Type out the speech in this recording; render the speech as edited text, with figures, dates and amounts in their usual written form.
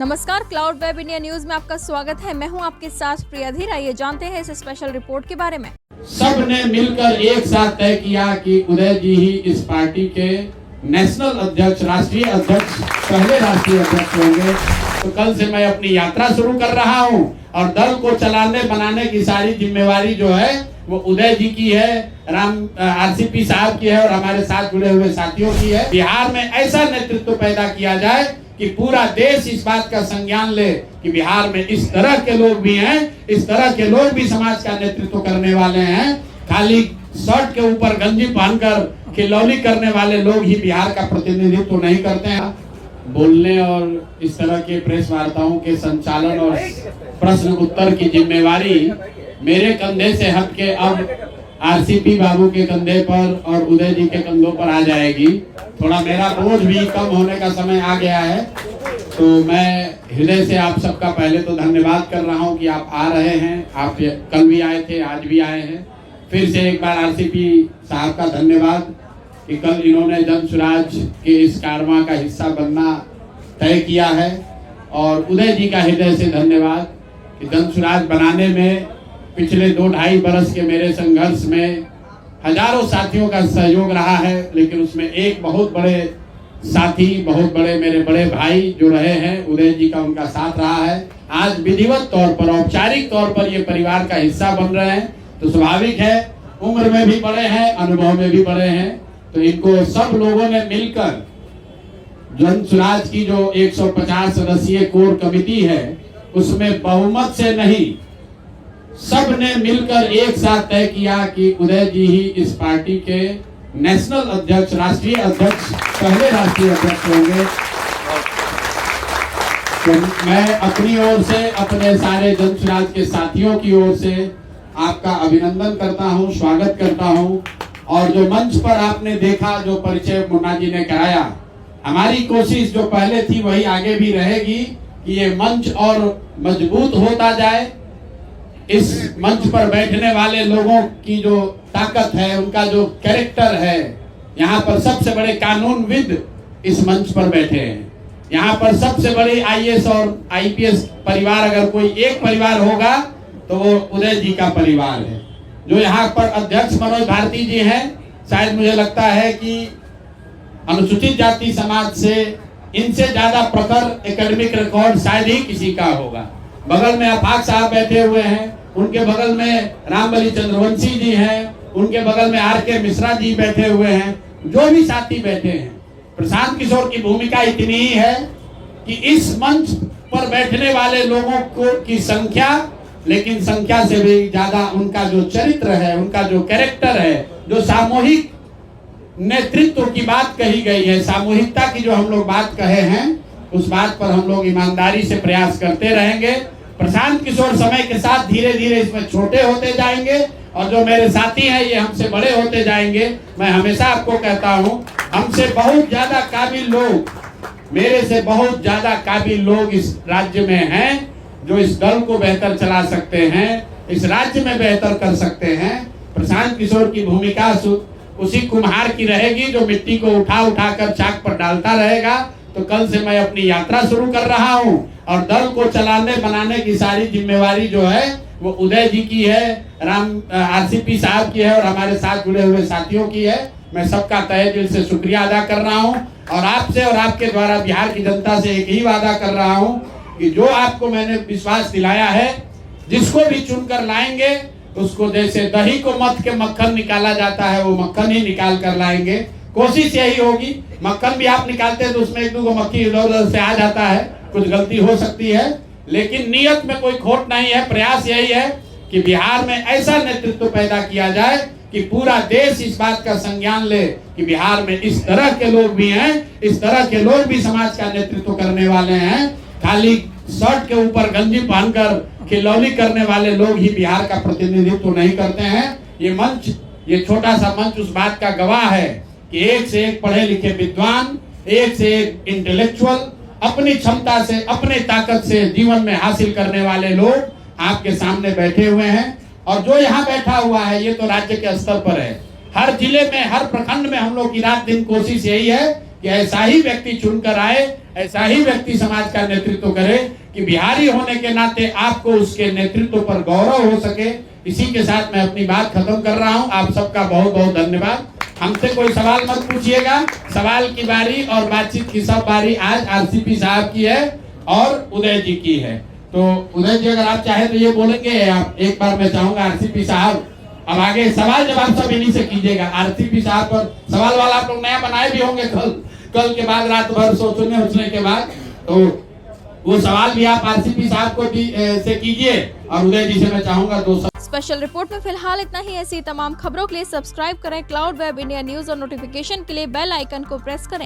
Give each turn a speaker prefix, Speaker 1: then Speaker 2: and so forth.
Speaker 1: नमस्कार, cloud web India news में आपका स्वागत है। मैं हूं आपके साथ प्रिया धीर। आइए जानते हैं इस स्पेशल रिपोर्ट के बारे में।
Speaker 2: सब ने मिलकर एक साथ तय किया कि उदय जी ही इस पार्टी के नेशनल अध्यक्ष, राष्ट्रीय अध्यक्ष, पहले राष्ट्रीय अध्यक्ष होंगे। तो कल से मैं अपनी यात्रा शुरू कर रहा हूं और दल को चलाने बनाने की सारी जिम्मेवारी जो है वो उदय जी की है, आरसीपी साहब की है और हमारे साथ जुड़े हुए साथियों की है। बिहार में ऐसा नेतृत्व पैदा किया जाए कि पूरा देश इस बात का संज्ञान ले कि बिहार में इस तरह के लोग भी हैं, इस तरह के लोग भी समाज का नेतृत्व करने वाले हैं। खाली शर्ट के ऊपर गंजी पहनकर खिलौली करने वाले लोग ही बिहार का प्रतिनिधित्व नहीं करते हैं। बोलने और इस तरह के प्रेस वार्ताओं के संचालन और प्रश्न उत्तर की जिम्मेवारी मेरे कंधे से हट के अब आरसीपी बाबू के कंधे पर और उदय जी के कंधों पर आ जाएगी। थोड़ा मेरा बोझ भी कम होने का समय आ गया है, तो मैं हृदय से आप सबका पहले तो धन्यवाद कर रहा हूं कि आप आ रहे हैं। आप कल भी आए थे, आज भी आए हैं। फिर से एक बार आरसीपी साहब का धन्यवाद कि कल इन्होंने जन स्वराज के इस कारवां का हिस्सा बनना तय किया है। और उदय जी का हृदय से धन्यवाद कि जन स्वराज बनाने में पिछले 2-2.5 बरस के मेरे संघर्ष में हजारों साथियों का सहयोग रहा है, लेकिन उसमें एक बहुत बड़े साथी, बहुत बड़े मेरे बड़े भाई जो रहे हैं, उदय जी का उनका साथ रहा है। आज विधिवत तौर पर, औपचारिक तौर पर ये परिवार का हिस्सा बन रहे हैं, तो स्वाभाविक है, उम्र में भी बड़े हैं, अनुभव में भी बड़े हैं। तो इनको सब लोगों ने मिलकर जन स्वराज की जो 150 सदस्यीय कोर कमेटी है उसमें बहुमत से नहीं, सब ने मिलकर एक साथ तय किया कि उदय जी ही इस पार्टी के नेशनल अध्यक्ष, राष्ट्रीय अध्यक्ष, पहले राष्ट्रीय अध्यक्ष होंगे। तो मैं अपनी ओर से, अपने सारे जन स्वराज के साथियों की ओर से आपका अभिनंदन करता हूं, स्वागत करता हूं। और जो मंच पर आपने देखा, जो परिचय मुन्ना जी ने कराया, हमारी कोशिश जो पहले थी वही आगे भी रहेगी कि ये मंच और मजबूत होता जाए। इस मंच पर बैठने वाले लोगों की जो ताकत है, उनका जो कैरेक्टर है, यहाँ पर सबसे बड़े कानूनविद इस मंच पर बैठे हैं। यहाँ पर सबसे बड़े आईएएस और आईपीएस परिवार अगर कोई एक परिवार होगा तो वो उदय जी का परिवार है। जो यहाँ पर अध्यक्ष मनोज भारती जी हैं, शायद मुझे लगता है कि अनुसूचित जाति समाज से इनसे ज्यादा प्रखर एकेडमिक रिकॉर्ड शायद ही किसी का होगा। बगल में अफाक साहब बैठे हुए हैं, उनके बगल में रामबली चंद्रवंशी जी हैं, उनके बगल में आर.के. मिश्रा जी बैठे हुए हैं, जो भी साथी बैठे हैं। प्रशांत किशोर की भूमिका इतनी ही है कि इस मंच पर बैठने वाले लोगों को की संख्या, लेकिन संख्या से भी ज्यादा उनका जो चरित्र है, उनका जो कैरेक्टर है, जो सामूहिक नेतृत्व की बात कही गई है, सामूहिकता की जो हम लोग बात कहे हैं, उस बात पर हम लोग ईमानदारी से प्रयास करते रहेंगे। प्रशांत किशोर समय के साथ धीरे धीरे इसमें छोटे होते जाएंगे और जो मेरे साथी हैं ये हमसे बड़े होते जाएंगे। मैं हमेशा आपको कहता हूं, हमसे बहुत ज्यादा काबिल लोग, मेरे से बहुत ज्यादा काबिल लोग इस राज्य में हैं जो इस दल को बेहतर चला सकते हैं, इस राज्य में बेहतर कर सकते हैं। प्रशांत किशोर की भूमिका उसी कुम्हार की रहेगी जो मिट्टी को उठा उठा कर चाक पर डालता रहेगा। तो कल से मैं अपनी यात्रा शुरू कर रहा हूं और दल को चलाने बनाने की सारी जिम्मेवारी जो है वो उदय जी की है, आरसीपी साहब की है और हमारे साथ जुड़े हुए साथियों की है। मैं सबका तहे दिल से शुक्रिया अदा कर रहा हूं और आपसे और आपके द्वारा बिहार की जनता से एक ही वादा कर रहा हूं कि जो आपको मैंने विश्वास दिलाया है, जिसको भी चुनकर लाएंगे उसको जैसे दही को मथ के मक्खन निकाला जाता है, वो मक्खन ही निकाल कर लाएंगे। कोशिश यही होगी, मक्खन भी आप निकालते हैं तो उसमें 1-2 मक्खी इधर-उधर से आ जाता है, कुछ गलती हो सकती है, लेकिन नियत में कोई खोट नहीं है। प्रयास यही है कि बिहार में ऐसा नेतृत्व पैदा किया जाए कि पूरा देश इस बात का संज्ञान ले कि बिहार में इस तरह के लोग भी हैं, इस तरह के लोग भी समाज का नेतृत्व करने वाले हैं। खाली शर्ट के ऊपर गंजी पहनकर खिलौली करने वाले लोग ही बिहार का प्रतिनिधित्व नहीं करते हैं। ये मंच, ये छोटा सा मंच उस बात का गवाह है कि एक से एक पढ़े लिखे विद्वान, एक से एक इंटेलेक्चुअल, अपनी क्षमता से, अपने ताकत से जीवन में हासिल करने वाले लोग आपके सामने बैठे हुए हैं। और जो यहाँ बैठा हुआ है ये तो राज्य के स्तर पर है, हर जिले में, हर प्रखंड में हम लोग की रात दिन कोशिश यही है कि ऐसा ही व्यक्ति चुनकर आए, ऐसा ही व्यक्ति समाज का नेतृत्व करे कि बिहारी होने के नाते आपको उसके नेतृत्व पर गौरव हो सके। इसी के साथ मैं अपनी बात खत्म कर रहा हूं। आप सबका बहुत बहुत धन्यवाद। हमसे कोई सवाल मत पूछिएगा, सवाल की बारी और बातचीत की सब बारी आज आरसीपी साहब की है और उदय जी की है। तो उदय जी अगर आप चाहे तो ये बोलेंगे। आप एक बार मैं चाहूंगा आरसीपी साहब अब आगे सवाल जवाब सब इन्हीं से कीजिएगा। आरसीपी साहब पर सवाल वाला आप लोग नया बनाए भी होंगे कल के बाद रात भर सोचने के बाद, तो वो सवाल भी आप आरसीपी साहब को भी से कीजिए और उदय जी से मैं चाहूंगा दो
Speaker 1: स्पेशल रिपोर्ट में फिलहाल इतना ही। ऐसी तमाम खबरों के लिए सब्सक्राइब करें क्लाउड वेब इंडिया न्यूज और नोटिफिकेशन के लिए बेल आइकन को प्रेस करें।